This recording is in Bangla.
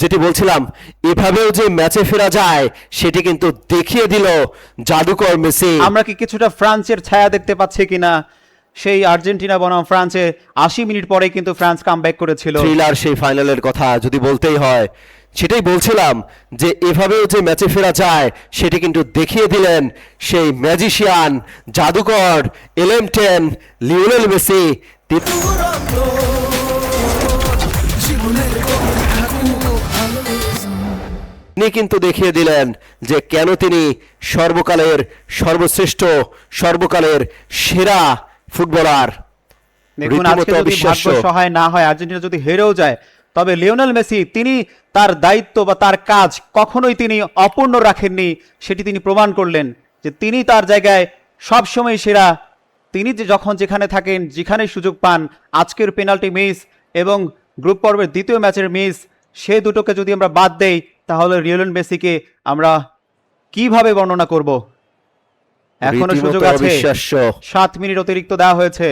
যেটি বলছিলাম, এভাবেও যে ম্যাচে ফেরা যায় সেটি কিন্তু দেখিয়ে দিল জাদুকর মেসি। আমরা কি কিছুটা ফ্রান্সের ছায়া দেখতে পাচ্ছি কিনা? সেই আর্জেন্টিনা বনাম ফ্রান্সে ৮০ মিনিট পরে কিন্তু ফ্রান্স কামব্যাক করেছিল। থ্রিলার সেই ফাইনালের কথা যদি বলতেই হয়, সেটাই বলছিলাম যে এভাবেও যে ম্যাচে ফেরা যায় সেটি কিন্তু দেখিয়ে দিলেন সেই ম্যাজিশিয়ান, জাদুকর, এলএম10 লিওনেল মেসি। তিনি কিন্তু দেখিয়ে দিলেন যে কেন তিনি সর্বকালের সর্বশ্রেষ্ঠ, সর্বকালের সেরা ফুটবলার। দেখুন, আজকে রীতিমতো যদি ভাগ্য অবিশ্বাস্য। সহায় না হয়, আর্জেন্টিনা যদি হেরেও যায়, তবে লিওনেল মেসি তিনি তার দায়িত্ব বা তার কাজ কখনোই তিনি অপূর্ণ রাখেননি। সেটি তিনি প্রমাণ করলেন যে তিনি তার জায়গায় সবসময় সেরা। তিনি যে যখন যেখানে থাকেন, যেখানে সুযোগ পান, আজকের পেনাল্টি মিস এবং গ্রুপ পর্বের দ্বিতীয় ম্যাচের মিস, সে দুটোকে যদি আমরা বাদ দেই, তাহলে লিওনেল মেসিকে আমরা কিভাবে বর্ণনা করব? এখনো সুযোগ রীতিমতো আছে, অবিশ্বাস্য। 7 মিনিট অতিরিক্ত দেওয়া হয়েছে।